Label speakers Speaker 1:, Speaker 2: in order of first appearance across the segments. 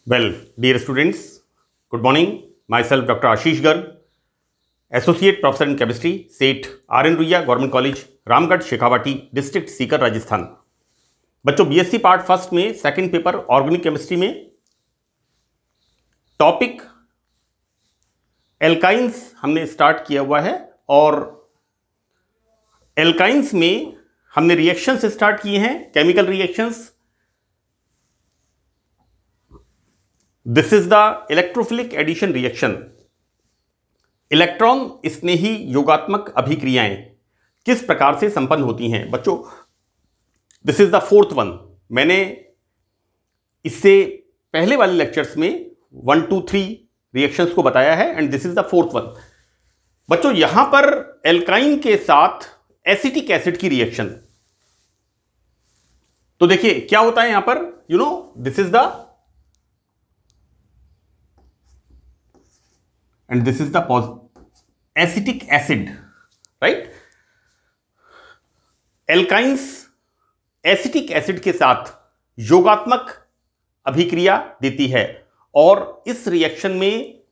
Speaker 1: Well, dear students, good morning. Myself, Dr. Ashish Garg, Associate Professor in Chemistry, सेठ RN Ruia government college, Ramgarh, Shekhawati, district Sikar, Rajasthan. बच्चों, BSc part first में second paper organic chemistry में topic alkynes हमने start किया हुआ है और एल्काइंस में हमने रिएक्शंस स्टार्ट किए हैं, chemical reactions. This is the electrophilic addition reaction. Electron स्नेही योगात्मक अभिक्रियाएं किस प्रकार से संपन्न होती हैं? बच्चों, this is the fourth one. मैंने इससे पहले वाले लेक्चर्स में 1, 2, 3 रिएक्शंस को बताया है and this is the fourth one. बच्चों, यहां पर एल्काइन के साथ एसिटिक एसिड की रिएक्शन। तो देखिए क्या होता है यहां पर, this is the and this is the acetic acid, right? Alkynes acetic acid के साथ योगात्मक अभिक्रिया देती है और इस रिएक्शन में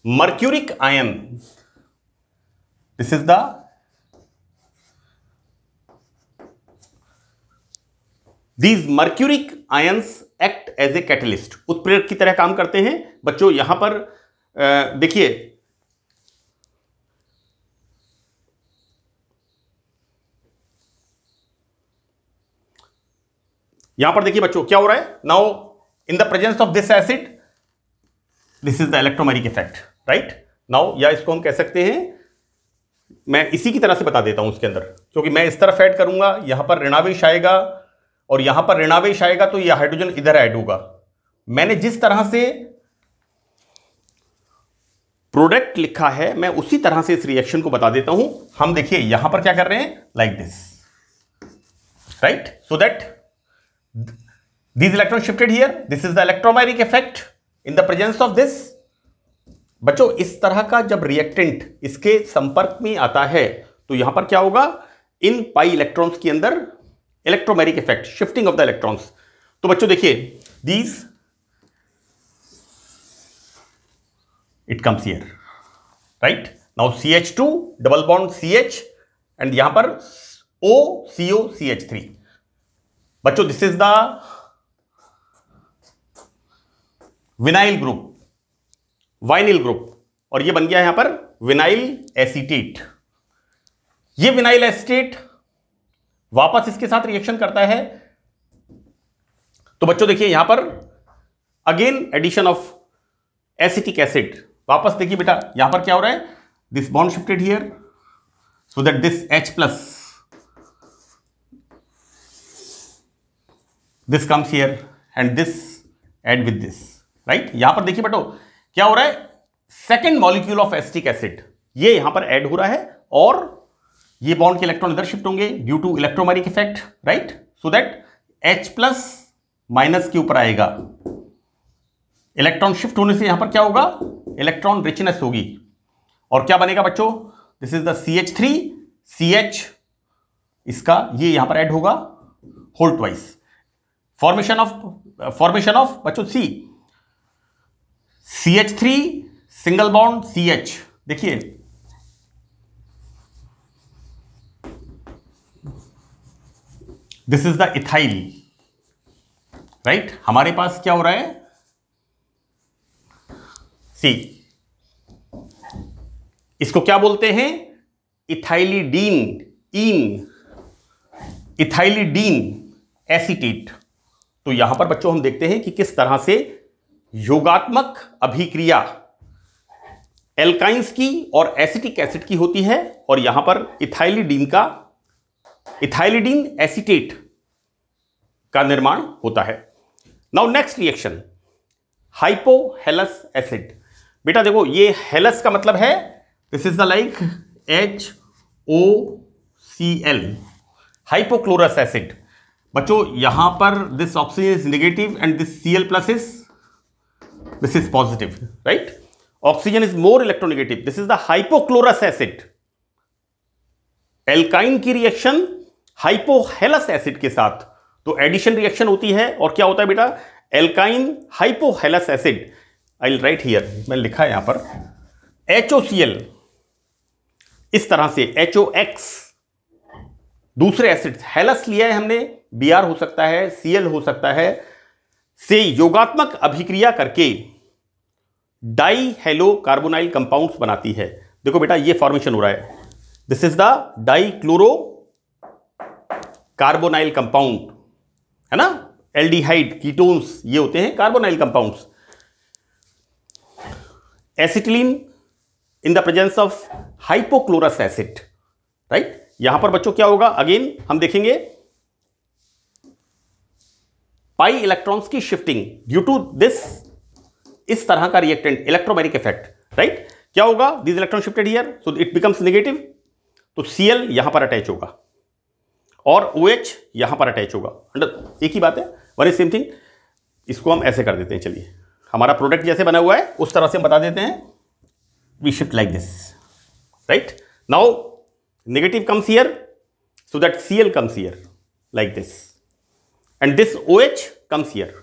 Speaker 1: mercuric ion, this is the these mercuric ions act as a catalyst, उत्प्रेरक की तरह काम करते हैं। बच्चों, यहां पर देखिए यहां पर देखिए बच्चों क्या हो रहा है। Now in the presence of this acid, this is the electromeric effect, right? Now या इसको हम कह सकते हैं, मैं इसी की तरह से बता देता हूं उसके अंदर, क्योंकि मैं इस तरफ ऐड करूंगा, यहां पर ऋणावेश आएगा और यहां पर ऋणावेश आएगा तो यह हाइड्रोजन इधर ऐड होगा। मैंने जिस तरह से प्रोडक्ट लिखा है मैं उसी तरह से इस रिएक्शन को बता देता हूं। हम देखिए यहां पर क्या कर रहे हैं, like this, right? So that these electrons shifted here, this is the electromagnetic effect in the presence of this। बच्चों, इस तरह का जब रिएक्टेंट इसके संपर्क में आता है तो यहां पर क्या होगा, इन पाई इलेक्ट्रॉन्स के अंदर electromagnetic effect, shifting of the electrons. तो बच्चों देखिए, these it comes here, right? Now CH2 double bond CH and यहां पर O CO CH3। बच्चों, this is the vinyl group, vinyl group, और ये बन गया यहां पर विनाइल एसीटेट। ये विनाइल एसीटेट वापस इसके साथ रिएक्शन करता है। तो बच्चों देखिए यहां पर again addition of acetic acid. वापस देखिए बेटा यहां पर क्या हो रहा है, this bond shifted here so that this H plus, this comes here and this add with this, right? यहां पर देखिए बेटो क्या हो रहा है, second molecule of acetic acid ये यहां पर ऐड हो रहा है और ये बॉन्ड के इलेक्ट्रॉन इधर शिफ्ट होंगे due to electromagnetic effect, right? So that H plus minus के ऊपर आएगा। इलेक्ट्रॉन शिफ्ट होने से यहां पर क्या होगा, इलेक्ट्रॉन रिचनेस होगी और क्या बनेगा बच्चों, this is the CH3 CH, इसका ये यहां पर ऐड होगा होल ट्वाइस। फॉर्मेशन ऑफ बच्चों CH3 सिंगल बॉन्ड CH। देखिए this is the ethyl, right? हमारे पास क्या हो रहा है, इसको क्या बोलते हैं, इथाइलिडीन एसीटेट। तो यहां पर बच्चों हम देखते हैं कि किस तरह से योगात्मक अभिक्रिया एल्काइंस की और एसिटिक एसिड की होती है और यहां पर इथाइलिडीन एसीटेट का निर्माण होता है। Now next reaction, hypohalous acid. बेटा देखो ये हेलस का मतलब है, this is the like HOCl, hypochlorous acid. बच्चों यहां पर this oxygen is negative and this Cl plus this is positive, right? Oxygen is more electronegative, this is the hypochlorous acid. Alkyne की रिएक्शन हाइपोहेलस एसिड के साथ, तो addition reaction होती है और क्या होता है बेटा, alkyne hypohalous acid, I will write here, मैंने लिखा है यहां पर HOCl, इस तरह से HOX, दूसरे एसिड, हेलस लिया है हमने, Br हो सकता है, Cl हो सकता है, से योगात्मक अभिक्रिया करके डाई हेलो कार्बोनाइल कंपाउंड्स बनाती है। देखो बेटा ये फॉर्मेशन हो रहा है, this is the die chloro carbonyl compound, है ना, एल्डिहाइड कीटोन्स ये होते हैं carbonyl compounds. Acetylene in the presence of hypochlorous acid, right. यहां पर बच्चों क्या होगा, अगेन हम देखेंगे पाई इलेक्ट्रॉन्स की शिफ्टिंग ड्यू टू दिस, इस तरह का रिएक्टेंट इलेक्ट्रोमैग्नेटिक इफेक्ट, राइट। क्या होगा, this electron shifted here so it becomes negative, तो Cl यहां पर अटैच होगा और OH यहां पर अटैच होगा, अंडर एक ही बात है, वन इज सेम थिंग। इसको हम ऐसे कर देते हैं, चलिए हमारा प्रोडक्ट जैसे बना हुआ है उस तरह से हम बता देते हैं, we shift like this, right. Now negative comes here so that Cl comes here like this and this OH comes here.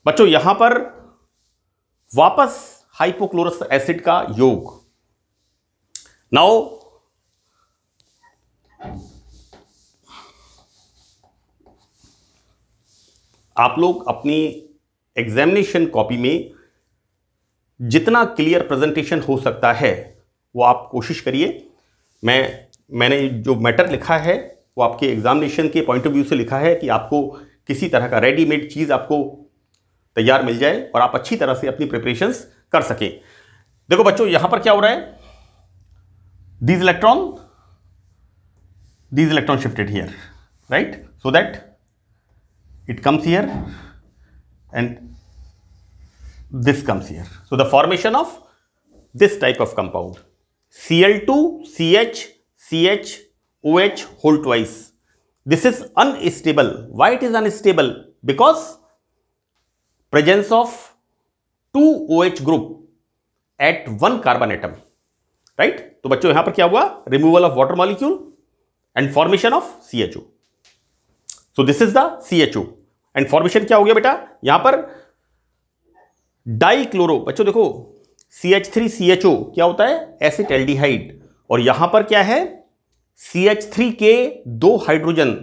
Speaker 1: बच्चों यहां पर वापस हाइपोक्लोरस एसिड का योग। नाउ आप लोग अपनी एग्जामिनेशन कॉपी में जितना क्लियर प्रेजेंटेशन हो सकता है वो आप कोशिश करिए। मैंने जो मैटर लिखा है वो आपके एग्जामिनेशन के पॉइंट ऑफ व्यू से लिखा है कि आपको किसी तरह का रेडीमेड चीज़ आपको तैयार मिल जाए और आप अच्छी तरह से अपनी प्रिपरेशंस कर सकें। देखो बच्चों यहां पर क्या हो रहा है, these electron shifted here, right, so that it comes here and this comes here, so the formation of this type of compound Cl2 CH CH OH whole twice. This is unstable. Why it is unstable? Because presence of 2 OH group at 1 carbon atom, right? तो बच्चों यहां पर क्या हुआ, removal of water molecule and formation of CHO. So this is the CHO and formation क्या हो गया बेटा, यहां पर डाइक्लोरो, बच्चों देखो CH3CHO क्या होता है, एसिड एल्डिहाइड, और यहां पर क्या है CH3 के 2 हाइड्रोजन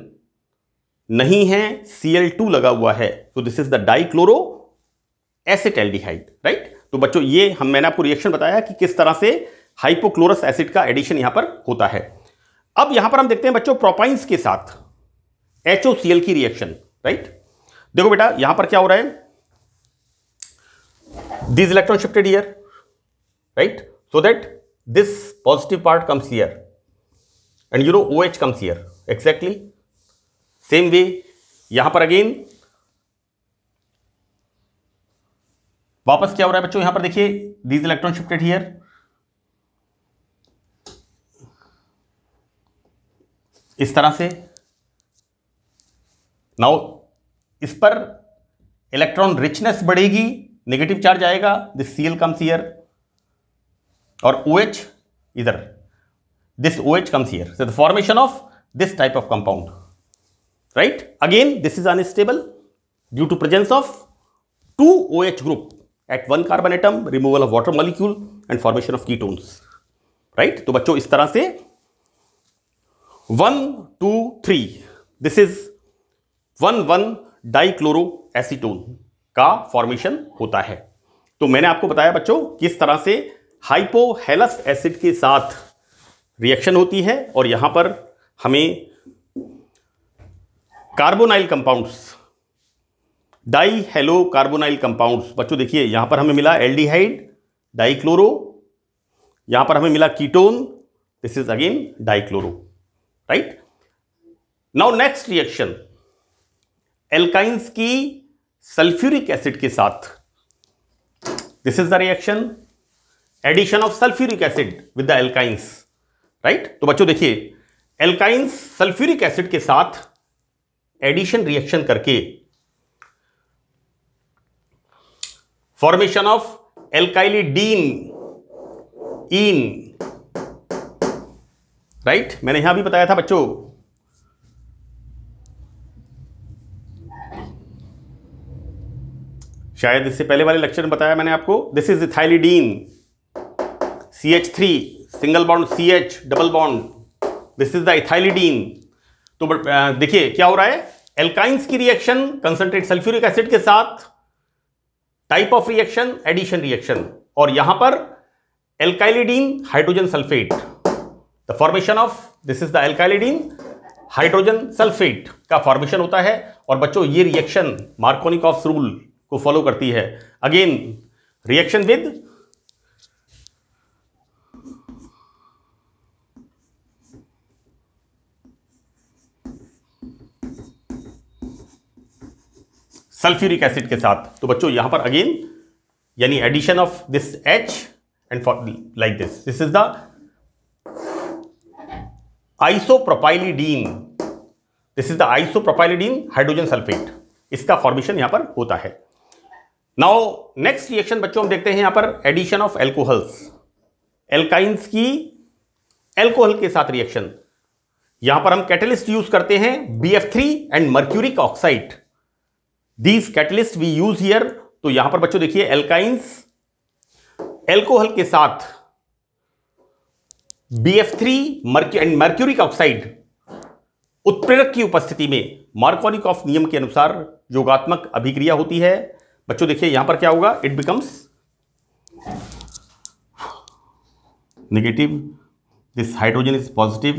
Speaker 1: नहीं है, Cl2 लगा हुआ है, तो this is the dichloro acid aldehyde, right. तो बच्चों ये मैंने आपको रिएक्शन बताया कि किस तरह से हाइपोक्लोरस एसिड का एडिशन यहां पर होता है। अब यहां पर हम देखते हैं बच्चों प्रोपाइंस के साथ HOCl की रिएक्शन, राइट। देखो बेटा यहां पर क्या हो रहा है, this electron shifted here, right, so that this positive part comes here and you know OH comes here, exactly same way यहां पर अगेन वापस क्या हो रहा है बच्चों, यहां पर देखिए दिस इलेक्ट्रॉन शिफ्टेड हियर, इस तरह से। नाउ इस पर इलेक्ट्रॉन रिचनेस बढ़ेगी, नेगेटिव चार्ज आएगा, दिस Cl कम्स हियर और OH इधर, this OH comes here, so the formation of this type of compound, right. Again this is unstable due to presence of 2 OH group at 1 carbon atom, removal of water molecule and formation of ketones, right? तो बच्चों इस तरह से 1 2 3 this is 1 dichloro acetone का formation होता है। तो मैंने आपको बताया बच्चों किस तरह से हाइपोहेलस एसिड के साथ रिएक्शन होती है और यहां पर हमें carbonyl compounds, die hello carbonyl compounds, बच्चों देखिए यहां पर हमें मिला एल्डिहाइड डाइक्लोरो, यहां पर हमें मिला ketone, this is again dichloro, right. Now next reaction alkynes की सल्फ्यूरिक एसिड के साथ, this is the reaction addition of sulphuric acid with the alkynes, right. तो बच्चों देखिए एल्काइंस सल्फ्यूरिक एसिड के साथ एडिशन रिएक्शन करके formation of alkylidene in, right. मैंने यहां भी बताया था बच्चों शायद इससे पहले वाले लेक्चर में बताया मैंने आपको, this is ethylidene, CH3 single bond CH double bond, this is the ethylidene. तो देखिए क्या हो रहा है, एल्काइंस की रिएक्शन कंसंट्रेट सल्फ्यूरिक एसिड के साथ, type of reaction addition reaction, और यहां पर alkylidene hydrogen sulphate, the formation of this is the alkylidene hydrogen sulphate का फॉर्मेशन होता है। और बच्चों ये रिएक्शन मार्कोनिकॉफ्स रूल को फॉलो करती है। Again reaction with sulphuric acid के साथ। तो बच्चों यहां पर अगेन यानी addition of this H and like this is the isopropylidene, this is the isopropylidene hydrogen sulphate, इसका फॉर्मेशन यहां पर होता है। नाउ नेक्स्ट रिएक्शन बच्चों हम देखते हैं यहां पर एडिशन ऑफ एल्कोहल्स, एल्काइंस की एल्कोहल के साथ रिएक्शन। यहां पर हम कैटलिस्ट यूज करते हैं BF3 and mercuric oxide, these catalyst we use here. तो यहां पर बच्चों देखिए एल्काइंस एल्कोहल के साथ BF3 एंड मर्क्यूरिक ऑक्साइड उत्प्रेरक की उपस्थिति में मार्कोनिकॉफ नियम के अनुसार योगात्मक अभिक्रिया होती है। बच्चों देखिए यहां पर क्या होगा, it becomes negative, this hydrogen is positive,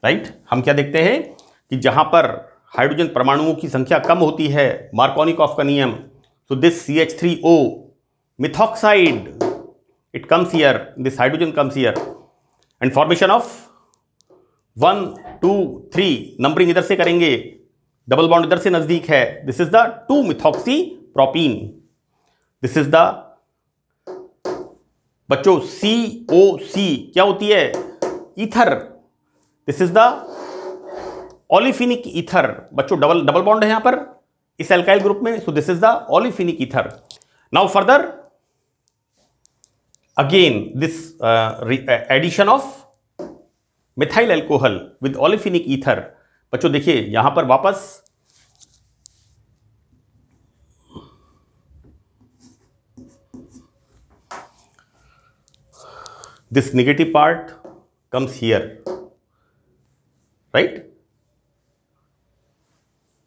Speaker 1: right. हम क्या देखते हैं कि जहां पर हाइड्रोजन परमाणुओं की संख्या कम होती है, मार्कोनिकॉफ का नियम, so this CH3O methoxide, it comes here, this hydrogen comes here and formation of 1 2 3 numbering इधर से करेंगे, डबल बॉन्ड इधर से नजदीक है, this is the 2 methoxypropene, this is the बच्चों COC क्या होती है, ether, this is the olefinic ether. बच्चों डबल बॉन्ड है यहां पर इस एल्काइल ग्रुप में, so this is the olefinic ether. Now further again this addition of methyl alcohol with olefinic ether. बच्चों देखिए यहां पर वापस this negative part comes here, right.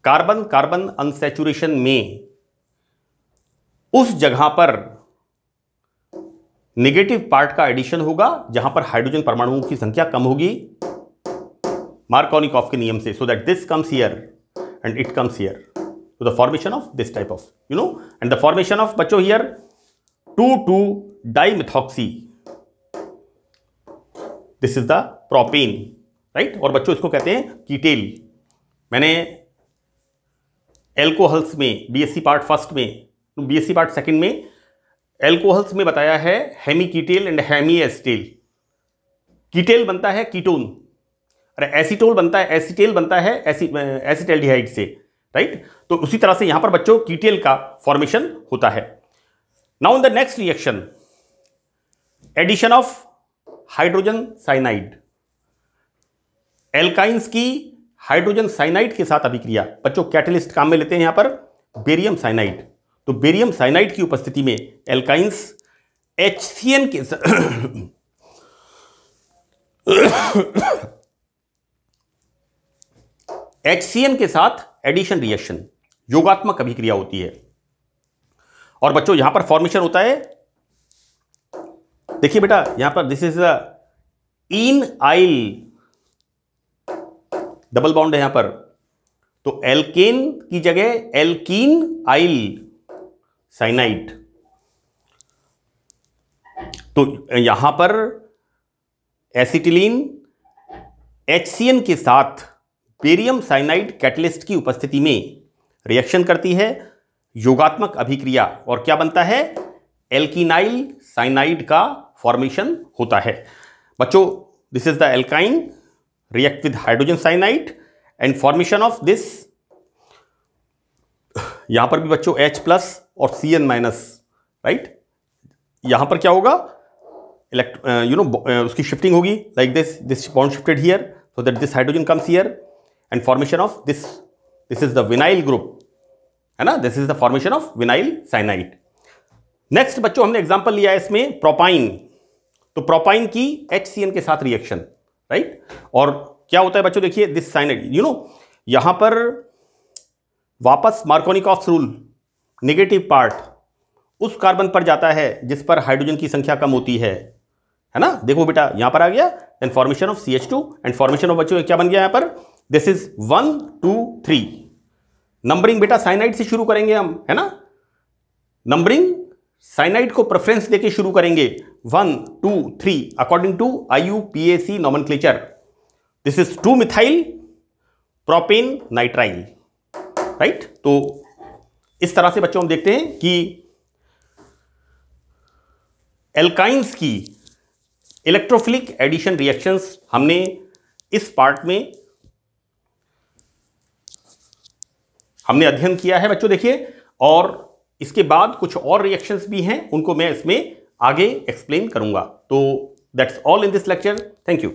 Speaker 1: Carbon carbon unsaturation में उस जगह पर नेगेटिव पार्ट का एडिशन होगा जहां पर हाइड्रोजन परमाणुओं की संख्या कम होगी मार्कोनिकॉफ के नियम से, so that this comes here and it comes here to the formation of this type of and the formation of बच्चों here 2 dimethoxy, this is the propane, right. और बच्चों इसको कहते हैं कीटेल। मैंने एल्कोहल्स में बीएससी पार्ट फर्स्ट में, BSc part second में एल्कोहल्स में बताया है हेमीकीटेल एंड हेमीएसिटेल। कीटेल बनता है कीटोन, अरे एसीटोल बनता है, एसिटेल बनता है एसिटैल्डिहाइड से, राइट। तो उसी तरह से यहां पर बच्चों कीटेल का फॉर्मेशन होता है। Now in the next reaction addition of hydrogen cyanide, alkynes की हाइड्रोजन साइनाइड के साथ अभिक्रिया। बच्चों कैटलिस्ट काम में लेते हैं यहां पर बेरियम साइनाइड। तो बेरियम साइनाइड की उपस्थिति में एल्काइंस HCN के HCN के साथ एडिशन रिएक्शन, योगात्मक अभिक्रिया होती है। और बच्चों यहां पर फॉर्मेशन होता है, देखिए बेटा यहां पर this is in isle, double bond है यहां पर, तो एल्केन की जगह एल्कीन आइल साइनाइड। तो यहां पर एसिटिलीन HCN के साथ बेरियम साइनाइड कैटलिस्ट की उपस्थिति में रिएक्शन करती है, योगात्मक अभिक्रिया, और क्या बनता है, एल्कीनाइल साइनाइड का फॉर्मेशन होता है। बच्चों this is the alkyne react with hydrogen cyanide and formation of this, यहां पर भी बच्चों H प्लस और Cn माइनस, राइट। यहां पर क्या होगा, उसकी शिफ्टिंग होगी like this bond shifted here so that this hydrogen comes here and formation of this is the vinyl group, है ना, this is the formation of vinyl cyanide. Next बच्चों हमने एग्जांपल लिया है इसमें प्रोपाइन। तो प्रोपाइन की HCN के साथ रिएक्शन, राइट। और क्या होता है बच्चों, देखिए दिस साइनाइड, यहां पर वापस मार्कोनिकॉफ्स रूल, नेगेटिव पार्ट उस कार्बन पर जाता है जिस पर हाइड्रोजन की संख्या कम होती है ना। देखो बेटा यहां पर आ गया, then formation of CH2 and formation of बच्चों क्या बन गया यहां पर, दिस इज 1 2 3। नंबरिंग बेटा साइनाइड से शुरू करेंगे हम, है ना। नंबरिंग साइनाइड को प्रेफरेंस देके शुरू करेंगे 1 2 3 according to IUPAC nomenclature. This is 2 methyl propane nitrile, right. तो इस तरह से बच्चों हम देखते हैं कि एल्काइंस की इलेक्ट्रोफिलिक एडिशन रिएक्शंस हमने इस पार्ट में हमने अध्ययन किया है बच्चों, देखिए। और इसके बाद कुछ और रिएक्शंस भी हैं, उनको मैं इसमें आगे एक्सप्लेन करूंगा। तो that's all in this lecture. Thank you.